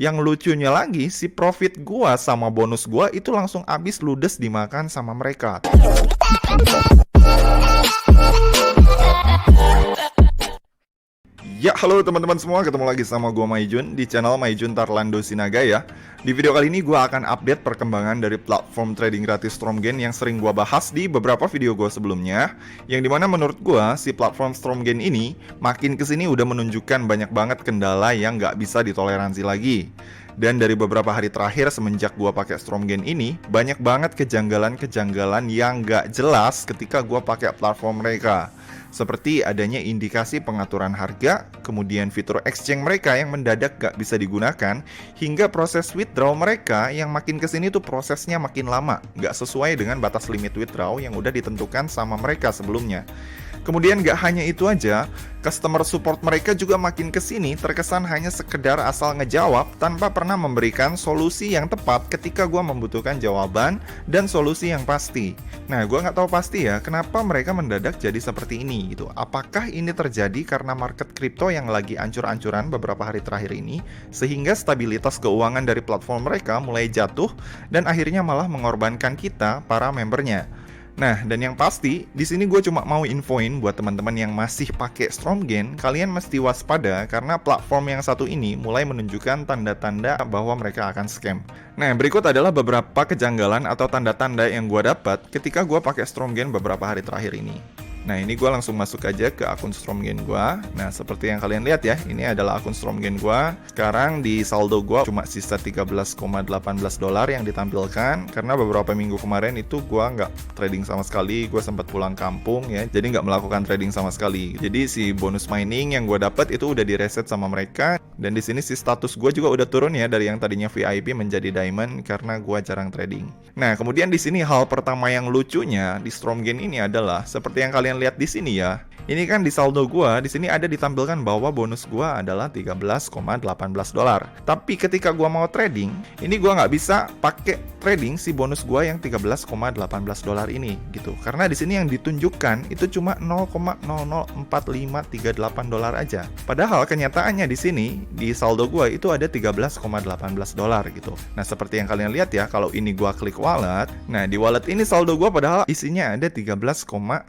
Yang lucunya lagi, si profit gua sama bonus gua itu langsung habis ludes dimakan sama mereka. Ya, halo teman-teman semua, ketemu lagi sama gua Maijun di channel Maijun Tarlando Sinaga ya. Di video kali ini gua akan update perkembangan dari platform trading gratis Stromgain yang sering gua bahas di beberapa video gua sebelumnya. Yang dimana menurut gua, si platform Stromgain ini makin kesini udah menunjukkan banyak banget kendala yang nggak bisa ditoleransi lagi. Dan dari beberapa hari terakhir semenjak gua pakai Stromgain ini, banyak banget kejanggalan-kejanggalan yang nggak jelas ketika gua pakai platform mereka. Seperti adanya indikasi pengaturan harga, kemudian fitur exchange mereka yang mendadak gak bisa digunakan, hingga proses withdraw mereka yang makin kesini tuh prosesnya makin lama, gak sesuai dengan batas limit withdraw yang udah ditentukan sama mereka sebelumnya. Kemudian gak hanya itu aja, customer support mereka juga makin kesini terkesan hanya sekedar asal ngejawab tanpa pernah memberikan solusi yang tepat ketika gua membutuhkan jawaban dan solusi yang pasti. Nah, gua nggak tahu pasti ya kenapa mereka mendadak jadi seperti ini gitu. Apakah ini terjadi karena market kripto yang lagi ancur-ancuran beberapa hari terakhir ini, sehingga stabilitas keuangan dari platform mereka mulai jatuh dan akhirnya malah mengorbankan kita para membernya. Nah, dan yang pasti, di sini gue cuma mau infoin buat teman-teman yang masih pakai Stromgain, kalian mesti waspada karena platform yang satu ini mulai menunjukkan tanda-tanda bahwa mereka akan scam. Nah, berikut adalah beberapa kejanggalan atau tanda-tanda yang gue dapat ketika gue pakai Stromgain beberapa hari terakhir ini. Nah, ini gue langsung masuk aja ke akun Stromgain gue. Nah, seperti yang kalian lihat ya, ini adalah akun Stromgain gue. Sekarang di saldo gue cuma sisa 13,18 dolar yang ditampilkan. Karena beberapa minggu kemarin itu gue nggak trading sama sekali. Gue sempat pulang kampung ya, jadi nggak melakukan trading sama sekali. Jadi si bonus mining yang gue dapat itu udah direset sama mereka. Dan di sini si status gue juga udah turun ya, dari yang tadinya VIP menjadi Diamond karena gue jarang trading. Nah, kemudian di sini hal pertama yang lucunya di Stromgain ini adalah seperti yang kalian lihat di sini ya. Ini kan di saldo gua, di sini ada ditampilkan bahwa bonus gua adalah 13,18 dolar. Tapi ketika gua mau trading, ini gua nggak bisa pakai trading si bonus gua yang 13,18 dolar ini gitu. Karena di sini yang ditunjukkan itu cuma 0,004538 dolar aja. Padahal kenyataannya di sini di saldo gua itu ada 13,18 dolar gitu. Nah, seperti yang kalian lihat ya, kalau ini gua klik wallet, nah di wallet ini saldo gua padahal isinya ada 13,18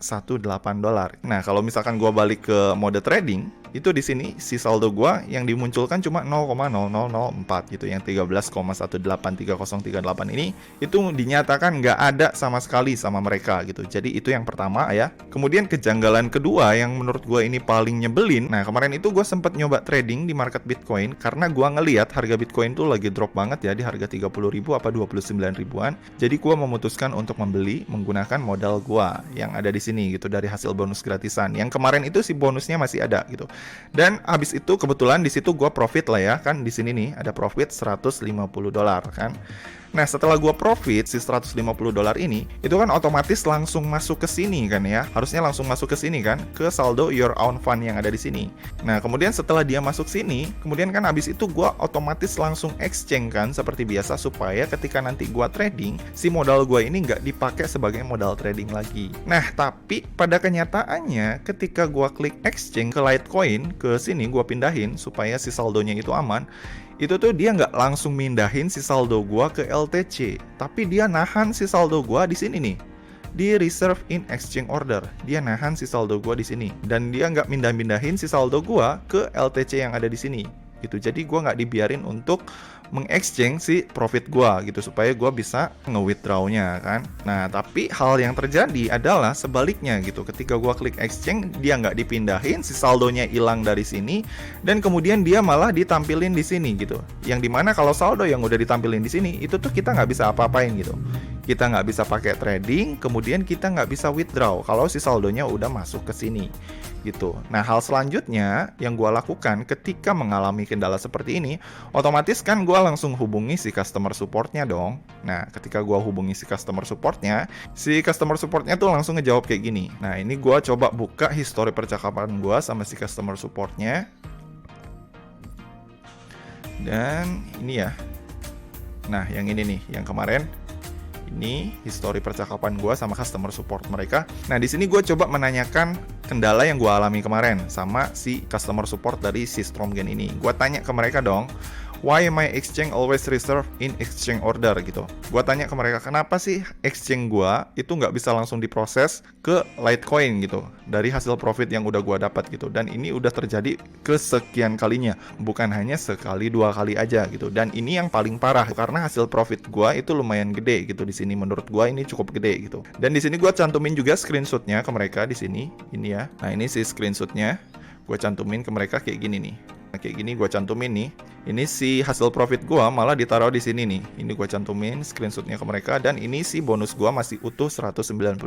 dolar. Nah, kalau misalkan gua balik ke mode trading, itu di sini si saldo gua yang dimunculkan cuma 0,0004 gitu, yang 13,183038 ini itu dinyatakan nggak ada sama sekali sama mereka gitu. Jadi itu yang pertama ya. Kemudian kejanggalan kedua yang menurut gua ini paling nyebelin. Nah, kemarin itu gua sempat nyoba trading di market Bitcoin karena gua ngelihat harga Bitcoin tuh lagi drop banget ya, di harga 30.000 apa 29 ribuan. Jadi gua memutuskan untuk membeli menggunakan modal gua yang ada di sini gitu, dari hasil bonus gratisan. Yang kemarin itu si bonusnya masih ada gitu. Dan habis itu kebetulan di situ gua profit lah ya, kan di sini nih ada profit 150 dolar kan. Nah, setelah gua profit si 150 dolar ini, itu kan otomatis langsung masuk ke sini kan ya. Harusnya langsung masuk ke sini kan, ke saldo your own fund yang ada di sini. Nah, kemudian setelah dia masuk sini, kemudian kan habis itu gua otomatis langsung exchange kan seperti biasa, supaya ketika nanti gua trading, si modal gua ini nggak dipakai sebagai modal trading lagi. Nah, tapi pada kenyataannya ketika gua klik exchange ke Litecoin, ke sini gua pindahin supaya si saldonya itu aman, itu tuh dia nggak langsung mindahin si saldo gua ke LTC, tapi dia nahan si saldo gua di sini nih, di reserve in exchange order. Dia nahan si saldo gua di sini, dan dia nggak mindahin si saldo gua ke LTC yang ada di sini gitu. Jadi gua nggak dibiarin untuk mengexchange si profit gua gitu, supaya gua bisa nge-withdrawnya kan. Nah, tapi hal yang terjadi adalah sebaliknya gitu. Ketika gua klik exchange, dia nggak dipindahin, si saldonya hilang dari sini, dan kemudian dia malah ditampilin di sini gitu. Yang dimana kalau saldo yang udah ditampilin di sini, itu tuh kita nggak bisa apa-apain gitu. Kita nggak bisa pakai trading, kemudian kita nggak bisa withdraw kalau si saldonya udah masuk ke sini gitu. Nah, hal selanjutnya yang gue lakukan ketika mengalami kendala seperti ini, otomatis kan gue langsung hubungi si customer supportnya dong. Nah, ketika gue hubungi si customer supportnya tuh langsung ngejawab kayak gini. Nah, ini gue coba buka histori percakapan gue sama si customer supportnya. Dan ini ya. Nah, yang ini nih, yang kemarin. Ini histori percakapan gue sama customer support mereka. Nah, di sini gue coba menanyakan kendala yang gue alami kemarin sama si customer support dari si Stromgain ini. Gue tanya ke mereka dong, why my exchange always reserve in exchange order gitu. Gua tanya ke mereka, kenapa sih exchange gua itu nggak bisa langsung diproses ke Litecoin gitu dari hasil profit yang udah gua dapat gitu. Dan ini udah terjadi kesekian kalinya, bukan hanya sekali dua kali aja gitu. Dan ini yang paling parah karena hasil profit gua itu lumayan gede gitu di sini, menurut gua ini cukup gede gitu. Dan di sini gua cantumin juga screenshotnya ke mereka di sini, ini ya. Nah ini sih screenshotnya, gua cantumin ke mereka kayak gini nih. Nah, kayak gini gue cantumin nih. Ini si hasil profit gue malah ditaruh di sini nih. Ini gue cantumin screenshotnya ke mereka. Dan ini si bonus gue masih utuh $192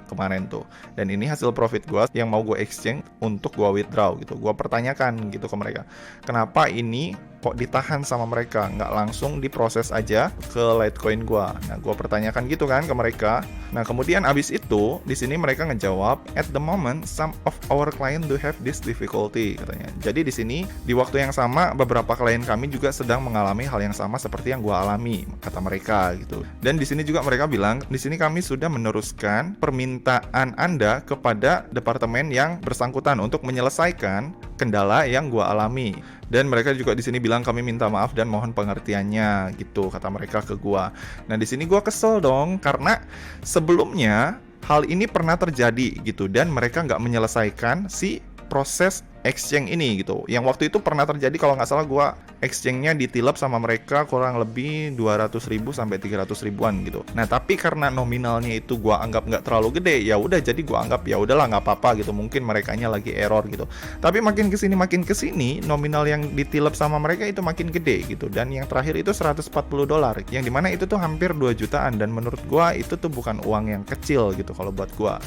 kemarin tuh. Dan ini hasil profit gue yang mau gue exchange untuk gue withdraw gitu. Gue pertanyakan gitu ke mereka, kenapa ini kok ditahan sama mereka, nggak langsung diproses aja ke Litecoin gue. Nah gue pertanyakan gitu kan ke mereka. Nah kemudian abis itu di sini mereka ngejawab, at the moment some of our client do have this difficulty katanya. Jadi di sini di waktu yang sama beberapa klien kami juga sedang mengalami hal yang sama seperti yang gue alami, kata mereka gitu. Dan di sini juga mereka bilang, di sini kami sudah meneruskan permintaan Anda kepada departemen yang bersangkutan untuk menyelesaikan kendala yang gue alami. Dan mereka juga di sini bilang kami minta maaf dan mohon pengertiannya gitu, kata mereka ke gua. Nah di sini gua kesel dong karena sebelumnya hal ini pernah terjadi gitu dan mereka nggak menyelesaikan si proses exchange ini gitu. Yang waktu itu pernah terjadi kalau nggak salah gua exchange-nya ditilep sama mereka kurang lebih 200.000 sampai 300.000-an gitu. Nah tapi karena nominalnya itu gua anggap nggak terlalu gede, ya udah jadi gua anggap ya udahlah nggak apa-apa gitu. Mungkin merekanya lagi error gitu. Tapi makin kesini nominal yang ditilep sama mereka itu makin gede gitu. Dan yang terakhir itu $140, yang dimana itu tuh hampir 2 jutaan. Dan menurut gua itu tuh bukan uang yang kecil gitu kalau buat gua.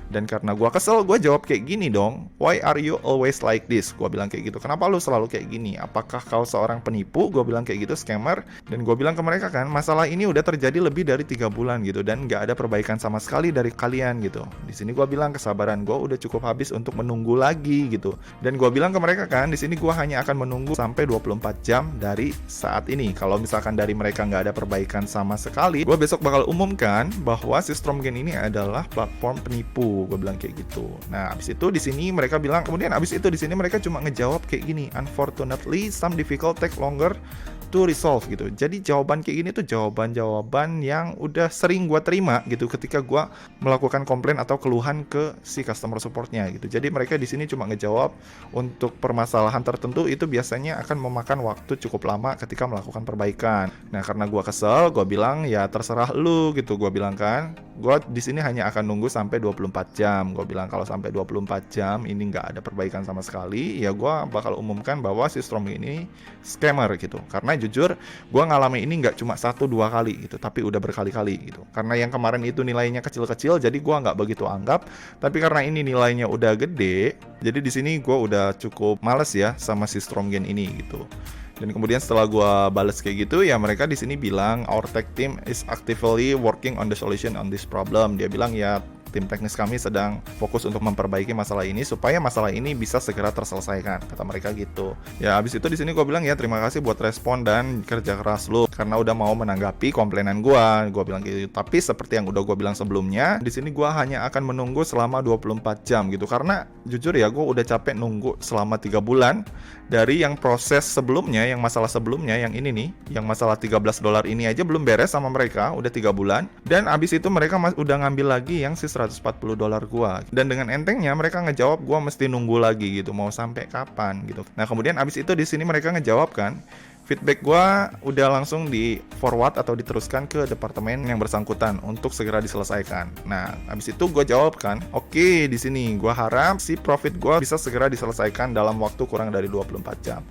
Dan karena gue kesel, gue jawab kayak gini dong, why are you always like this? Gue bilang kayak gitu, kenapa lu selalu kayak gini? Apakah kau seorang penipu? Gue bilang kayak gitu, scammer. Dan gue bilang ke mereka kan, masalah ini udah terjadi lebih dari 3 bulan gitu, dan gak ada perbaikan sama sekali dari kalian gitu. Di sini gue bilang kesabaran gue udah cukup habis untuk menunggu lagi gitu. Dan gue bilang ke mereka kan, di sini gue hanya akan menunggu sampai 24 jam dari saat ini. Kalau misalkan dari mereka gak ada perbaikan sama sekali, gue besok bakal umumkan bahwa si Stromgain ini adalah platform penipu. Gue bilang kayak gitu. Nah, abis itu di sini mereka bilang, kemudian abis itu di sini mereka cuma ngejawab kayak gini, unfortunately some difficult take longer to resolve gitu. Jadi jawaban kayak gini tuh jawaban-jawaban yang udah sering gue terima gitu ketika gue melakukan komplain atau keluhan ke si customer supportnya gitu. Jadi mereka di sini cuma ngejawab untuk permasalahan tertentu itu biasanya akan memakan waktu cukup lama ketika melakukan perbaikan. Nah karena gue kesel, gue bilang ya terserah lu gitu. Gue bilang kan, gue di sini hanya akan nunggu sampai 24 jam. Gue bilang kalau sampai 24 jam ini nggak ada perbaikan sama sekali, ya gue bakal umumkan bahwa si Stromgain ini scammer gitu. Karena jujur gue ngalamin ini nggak cuma 1-2 kali gitu, tapi udah berkali-kali gitu. Karena yang kemarin itu nilainya kecil-kecil, jadi gue nggak begitu anggap. Tapi karena ini nilainya udah gede, jadi di sini gue udah cukup males ya sama si Stromgain ini gitu. Dan kemudian setelah gue balas kayak gitu, ya mereka di sini bilang our tech team is actively working on the solution on this problem. Dia bilang ya tim teknis kami sedang fokus untuk memperbaiki masalah ini supaya masalah ini bisa segera terselesaikan, kata mereka gitu. Ya habis itu di sini gue bilang ya terima kasih buat respon dan kerja keras lu karena udah mau menanggapi komplainan gue bilang gitu. Tapi seperti yang udah gue bilang sebelumnya, di sini gue hanya akan menunggu selama 24 jam gitu karena jujur ya gue udah capek nunggu selama 3 bulan dari yang proses sebelumnya, yang masalah sebelumnya, yang ini nih, yang masalah $13 ini aja belum beres sama mereka, udah 3 bulan. Dan abis itu mereka udah ngambil lagi yang si $140 gua. Dan dengan entengnya mereka ngejawab gua mesti nunggu lagi gitu, mau sampai kapan gitu. Nah kemudian abis itu di sini mereka ngejawab kan, feedback gua udah langsung di forward atau diteruskan ke departemen yang bersangkutan untuk segera diselesaikan. Nah, habis itu gua jawab kan, oke, di sini gua harap si profit gua bisa segera diselesaikan dalam waktu kurang dari 24 jam.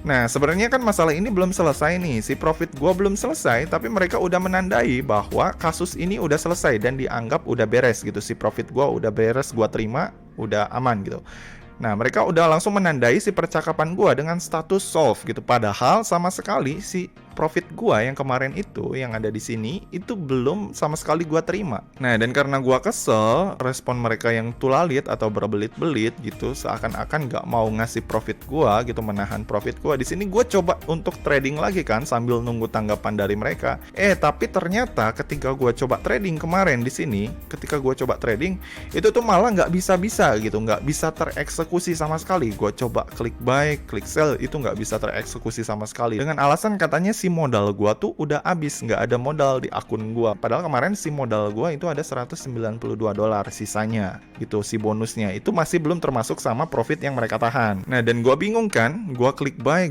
Nah, sebenarnya kan masalah ini belum selesai nih. Si profit gua belum selesai, tapi mereka udah menandai bahwa kasus ini udah selesai dan dianggap udah beres gitu. Si profit gua udah beres, gua terima, udah aman gitu. Nah, mereka udah langsung menandai si percakapan gua dengan status solve gitu. Padahal sama sekali si profit gua yang kemarin itu yang ada di sini itu belum sama sekali gua terima. Nah, dan karena gua kesel, respon mereka yang tulalit atau berbelit-belit gitu, seakan-akan nggak mau ngasih profit gua gitu, menahan profit gua. Di sini gua coba untuk trading lagi kan sambil nunggu tanggapan dari mereka. Tapi ternyata ketika gua coba trading kemarin di sini, ketika gua coba trading itu tuh malah nggak bisa gitu, nggak bisa tereksekusi sama sekali. Gua coba klik buy, klik sell, itu nggak bisa tereksekusi sama sekali. Dengan alasan katanya si modal gua tuh udah habis, nggak ada modal di akun gua. Padahal kemarin si modal gua itu ada $192 sisanya gitu, si bonusnya itu masih belum termasuk sama profit yang mereka tahan. Nah, dan gua bingung kan, gua klik buy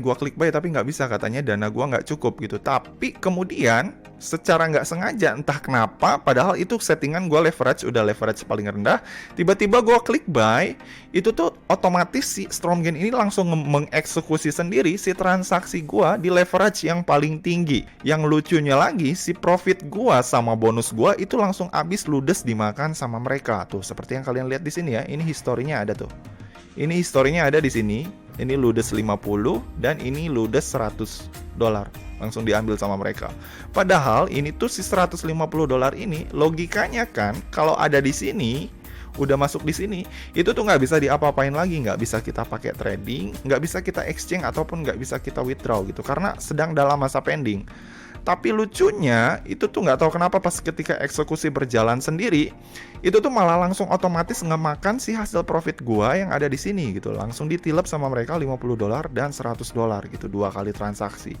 tapi nggak bisa, katanya dana gua nggak cukup gitu. Tapi kemudian secara nggak sengaja entah kenapa, padahal itu settingan gue udah leverage paling rendah, tiba-tiba gue klik buy, itu tuh otomatis si Stromgain ini langsung mengeksekusi sendiri si transaksi gue di leverage yang paling tinggi. Yang lucunya lagi, si profit gue sama bonus gue itu langsung habis ludes dimakan sama mereka. Tuh seperti yang kalian lihat di sini ya, ini historinya ada tuh. Ini historinya ada di sini. Ini ludes 50 dan ini ludes $100. Langsung diambil sama mereka. Padahal ini tuh si $150 ini logikanya kan kalau ada di sini, udah masuk di sini, itu tuh nggak bisa diapa-apain lagi, nggak bisa kita pakai trading, nggak bisa kita exchange ataupun nggak bisa kita withdraw gitu karena sedang dalam masa pending. Tapi lucunya itu tuh nggak tahu kenapa pas ketika eksekusi berjalan sendiri itu tuh malah langsung otomatis ngemakan si hasil profit gua yang ada di sini gitu, langsung ditilep sama mereka $50 dan $100 gitu, 2 kali transaksi.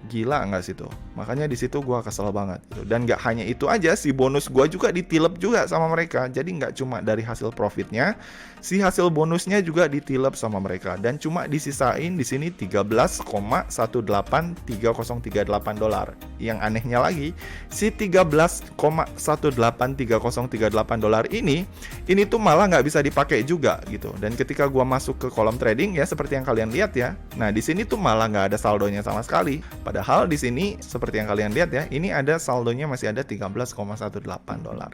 Gila nggak sih tuh? Makanya di situ gua kesel banget gitu. Dan nggak hanya itu aja, si bonus gua juga ditilep juga sama mereka. Jadi nggak cuma dari hasil profitnya, si hasil bonusnya juga ditilep sama mereka. Dan cuma disisain di sini $13,18338. Yang anehnya lagi, si $13,18338 ini tuh malah nggak bisa dipakai juga gitu. Dan ketika gua masuk ke kolom trading ya seperti yang kalian lihat ya, nah di sini tuh malah nggak ada saldonya sama sekali. Padahal di sini seperti yang kalian lihat ya, ini ada saldonya masih ada $13,18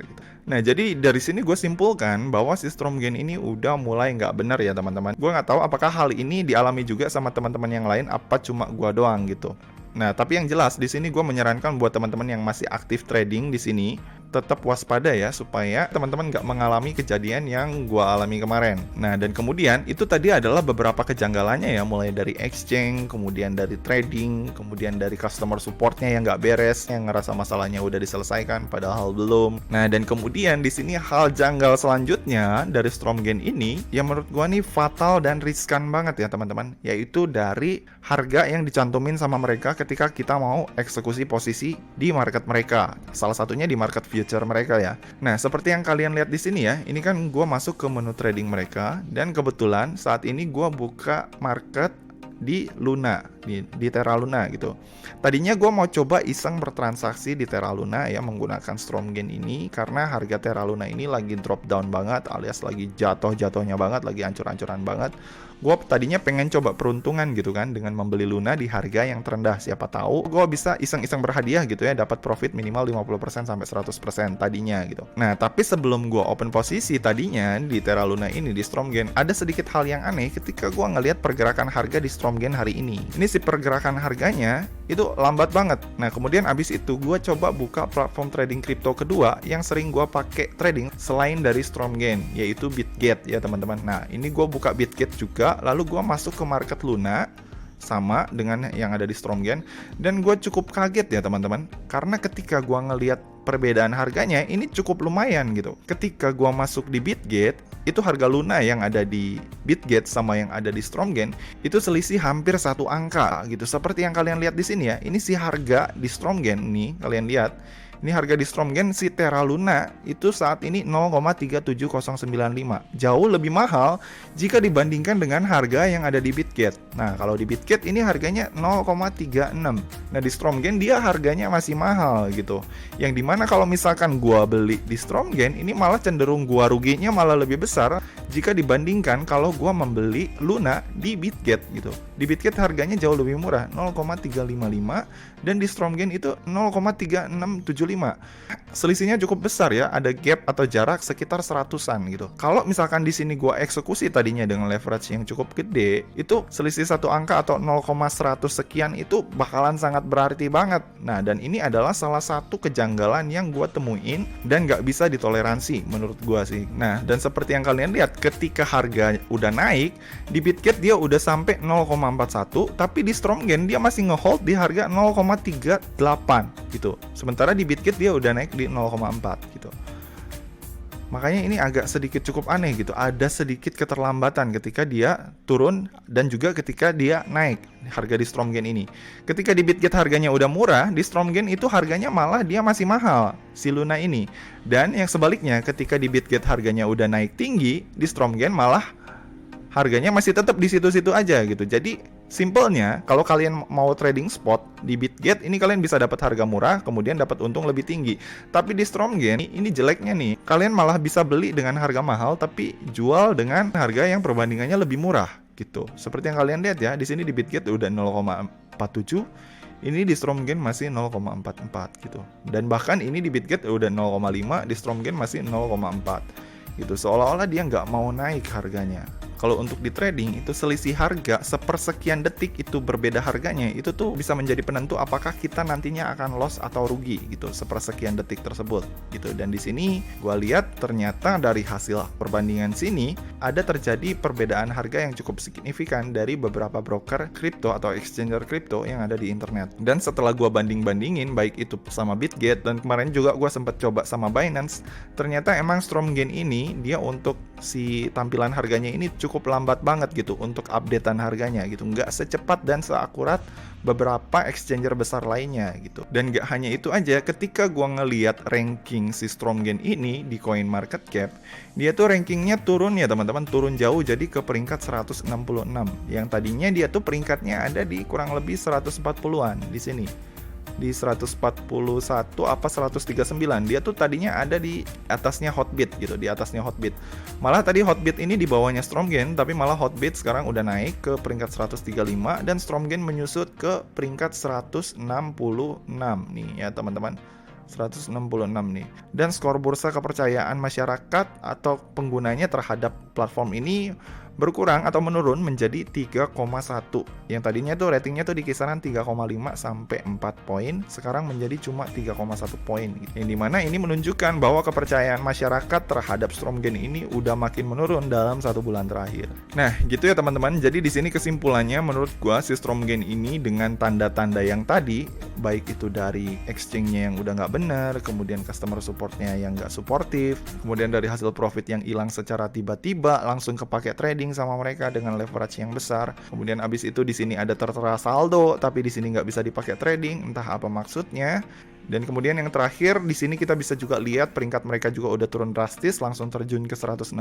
gitu. Nah, jadi dari sini gue simpulkan bahwa si Stromgain ini udah mulai nggak benar ya teman-teman. Gue nggak tahu apakah hal ini dialami juga sama teman-teman yang lain, apa cuma gue doang gitu. Nah, tapi yang jelas di sini gue menyarankan buat teman-teman yang masih aktif trading di sini tetap waspada ya, supaya teman-teman nggak mengalami kejadian yang gue alami kemarin. Nah, dan kemudian itu tadi adalah beberapa kejanggalannya ya, mulai dari exchange, kemudian dari trading, kemudian dari customer supportnya yang nggak beres, yang ngerasa masalahnya udah diselesaikan padahal belum. Nah, dan kemudian di sini hal janggal selanjutnya dari Stromgain ini yang menurut gue nih fatal dan riskan banget ya teman-teman, yaitu dari harga yang dicantumin sama mereka ketika kita mau eksekusi posisi di market mereka. Salah satunya di market future mereka ya. Nah, seperti yang kalian lihat di sini ya, ini kan gue masuk ke menu trading mereka dan kebetulan saat ini gue buka market di Luna, di Terra Luna gitu. Tadinya gue mau coba iseng bertransaksi di Terra Luna ya menggunakan Stromgain ini karena harga Terra Luna ini lagi drop down banget, alias lagi jatuh-jatuhnya banget, lagi hancur-hancuran banget. Gue tadinya pengen coba peruntungan gitu kan dengan membeli Luna di harga yang terendah. Siapa tahu gue bisa iseng-iseng berhadiah gitu ya, dapat profit minimal 50% sampai 100% tadinya gitu. Nah, tapi sebelum gue open posisi tadinya di Terra Luna ini di Stromgain, ada sedikit hal yang aneh ketika gue ngelihat pergerakan harga di Stromgain hari ini. Ini si pergerakan harganya itu lambat banget. Nah, kemudian abis itu gue coba buka platform trading kripto kedua yang sering gue pakai trading selain dari Stromgain, yaitu Bitget ya teman-teman. Nah, ini gue buka Bitget juga, lalu gue masuk ke market Luna sama dengan yang ada di Stromgain, dan gue cukup kaget ya teman-teman, karena ketika gue ngelihat perbedaan harganya ini cukup lumayan gitu. Ketika gua masuk di Bitget, itu harga Luna yang ada di Bitget sama yang ada di Stromgain itu selisih hampir 1 angka gitu. Seperti yang kalian lihat di sini ya. Ini si harga di Stromgain nih, kalian lihat. Ini harga di Stromgain si Terra Luna itu saat ini 0,37095. Jauh lebih mahal jika dibandingkan dengan harga yang ada di Bitget. Nah, kalau di Bitget ini harganya 0,36. Nah, di Stromgain dia harganya masih mahal gitu. Yang dimana kalau misalkan gua beli di Stromgain ini malah cenderung gua ruginya malah lebih besar jika dibandingkan kalau gua membeli Luna di Bitget gitu. Di Bitget harganya jauh lebih murah, 0,355, dan di Stromgain itu 0,3675 Selisihnya cukup besar ya, ada gap atau jarak sekitar 100-an gitu. Kalau misalkan di sini gua eksekusi tadinya dengan leverage yang cukup gede, itu selisih satu angka atau 0,100 sekian itu bakalan sangat berarti banget. Nah, dan ini adalah salah satu kejanggalan yang gua temuin dan nggak bisa ditoleransi menurut gua sih. Nah, dan seperti yang kalian lihat, ketika harga udah naik, di Bitget dia udah sampai 0,41, tapi di Stromgen dia masih ngehold di harga 0,38 gitu. Sementara di Bitget dia udah naik di 0,4 gitu. Makanya ini agak sedikit cukup aneh gitu. Ada sedikit keterlambatan ketika dia turun dan juga ketika dia naik harga di Stromgen ini. Ketika di Bitget harganya udah murah, di Stromgen itu harganya malah dia masih mahal si Luna ini. Dan yang sebaliknya, ketika di Bitget harganya udah naik tinggi, di Stromgen malah harganya masih tetap di situ-situ aja gitu. Jadi simpelnya, kalau kalian mau trading spot di Bitget, ini kalian bisa dapat harga murah, kemudian dapat untung lebih tinggi. Tapi di Stromgen, ini jeleknya nih, kalian malah bisa beli dengan harga mahal, tapi jual dengan harga yang perbandingannya lebih murah gitu. Seperti yang kalian lihat ya, di sini di Bitget udah 0,47. Ini di Stromgen masih 0,44 gitu. Dan bahkan ini di Bitget udah 0,5, di Stromgen masih 0,4 gitu. Seolah-olah dia nggak mau naik harganya. Kalau untuk di trading itu selisih harga sepersekian detik itu berbeda harganya, itu tuh bisa menjadi penentu apakah kita nantinya akan loss atau rugi gitu sepersekian detik tersebut gitu. Dan di sini gua lihat ternyata dari hasil perbandingan sini ada terjadi perbedaan harga yang cukup signifikan dari beberapa broker kripto atau exchanger kripto yang ada di internet. Dan setelah gua banding-bandingin baik itu sama Bitget dan kemarin juga gua sempat coba sama Binance, ternyata emang Stromgen ini dia untuk si tampilan harganya ini cukup lambat banget gitu untuk updatean harganya gitu, nggak secepat dan seakurat beberapa exchanger besar lainnya gitu. Dan nggak hanya itu aja, ketika gua ngeliat ranking si Stromgen ini di CoinMarketCap, dia tuh rankingnya turun ya teman-teman, turun jauh jadi ke peringkat 166. Yang tadinya dia tuh peringkatnya ada di kurang lebih 140-an di sini. Di 141 apa 139, dia tuh tadinya ada di atasnya Hotbit gitu, di atasnya Hotbit. Malah tadi Hotbit ini di bawahnya Stromgen, tapi malah Hotbit sekarang udah naik ke peringkat 135 dan Stromgen menyusut ke peringkat 166 nih ya teman-teman. 166 nih. Dan skor bursa kepercayaan masyarakat atau penggunanya terhadap platform ini berkurang atau menurun menjadi 3,1. Yang tadinya tuh ratingnya tuh di kisaran 3,5 sampai 4 poin, sekarang menjadi cuma 3,1 poin. Yang dimana ini menunjukkan bahwa kepercayaan masyarakat terhadap Stromgen ini udah makin menurun dalam 1 bulan terakhir. Nah, gitu ya teman-teman. Jadi di sini kesimpulannya menurut gua si Stromgen ini dengan tanda-tanda yang tadi, baik itu dari exchange-nya yang udah nggak benar, kemudian customer support-nya yang nggak suportif, kemudian dari hasil profit yang hilang secara tiba-tiba langsung kepake trading sama mereka dengan leverage yang besar. Kemudian abis itu di sini ada tertera saldo, tapi di sini nggak bisa dipakai trading, entah apa maksudnya. Dan kemudian yang terakhir di sini kita bisa juga lihat peringkat mereka juga udah turun drastis, langsung terjun ke 166.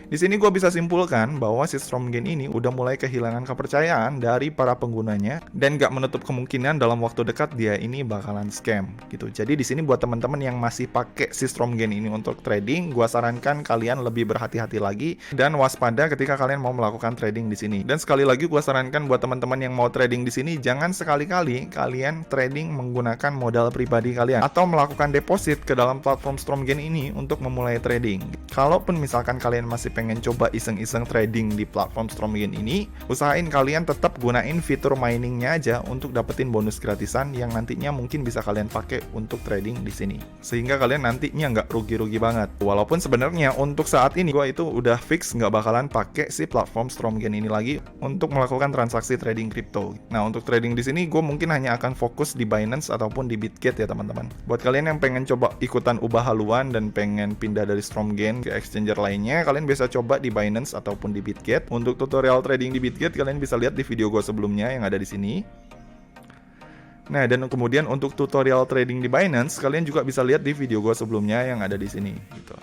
Di sini gue bisa simpulkan bahwa si Stromgen ini udah mulai kehilangan kepercayaan dari para penggunanya dan nggak menutup kemungkinan dalam waktu dekat dia ini bakalan scam gitu. Jadi di sini buat teman-teman yang masih pakai si Stromgen ini untuk trading, gue sarankan kalian lebih berhati-hati lagi dan waspada ketika kalian mau melakukan trading di sini. Dan sekali lagi gue sarankan buat teman-teman yang mau trading di sini, jangan sekali-kali kalian trading menggunakan modal pribadi kalian atau melakukan deposit ke dalam platform Stromgen ini untuk memulai trading. Kalaupun misalkan kalian masih pengen coba iseng-iseng trading di platform Stromgen ini, usahain kalian tetap gunain fitur miningnya aja untuk dapetin bonus gratisan yang nantinya mungkin bisa kalian pakai untuk trading di sini. Sehingga kalian nantinya nggak rugi-rugi banget. Walaupun sebenarnya untuk saat ini gue itu udah fix nggak bakalan pakai si platform Stromgen ini lagi untuk melakukan transaksi trading crypto. Nah, untuk trading di sini gue mungkin hanya akan fokus di Binance ataupun di Bitget ya teman-teman. Buat kalian yang pengen coba ikutan ubah haluan dan pengen pindah dari Stromgen ke exchanger lainnya, kalian bisa coba di Binance ataupun di Bitget. Untuk tutorial trading di Bitget kalian bisa lihat di video gue sebelumnya yang ada di sini. Nah, dan kemudian untuk tutorial trading di Binance kalian juga bisa lihat di video gue sebelumnya yang ada di sini gitu.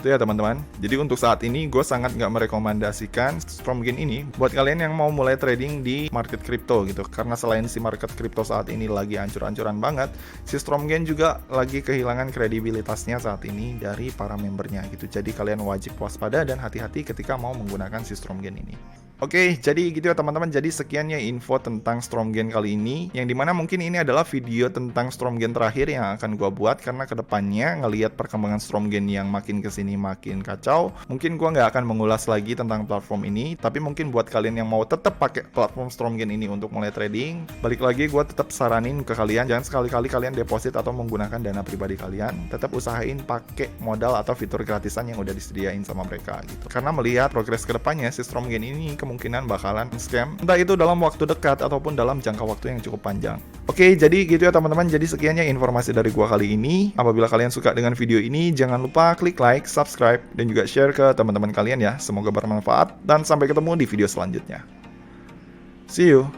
Itu ya teman-teman. Jadi untuk saat ini gue sangat nggak merekomendasikan Stromgen ini buat kalian yang mau mulai trading di market kripto gitu. Karena selain si market kripto saat ini lagi ancur-ancuran banget, si Stromgen juga lagi kehilangan kredibilitasnya saat ini dari para membernya gitu. Jadi kalian wajib waspada dan hati-hati ketika mau menggunakan si Stromgen ini. Oke, jadi gitu ya teman-teman. Jadi sekiannya info tentang Stormgain kali ini, yang dimana mungkin ini adalah video tentang Stormgain terakhir yang akan gua buat, karena kedepannya ngelihat perkembangan Stormgain yang makin kesini makin kacau, mungkin gua nggak akan mengulas lagi tentang platform ini. Tapi mungkin buat kalian yang mau tetap pakai platform Stormgain ini untuk mulai trading, balik lagi gua tetap saranin ke kalian, jangan sekali-kali kalian deposit atau menggunakan dana pribadi kalian. Tetap usahain pakai modal atau fitur gratisan yang udah disediain sama mereka gitu. Karena melihat progres kedepannya si Stormgain ini kemungkinan bakalan scam, entah itu dalam waktu dekat ataupun dalam jangka waktu yang cukup panjang. Oke, jadi gitu ya teman-teman. Jadi sekiannya informasi dari gua kali ini. Apabila kalian suka dengan video ini, jangan lupa klik like, subscribe, dan juga share ke teman-teman kalian ya. Semoga bermanfaat, dan sampai ketemu di video selanjutnya. See you!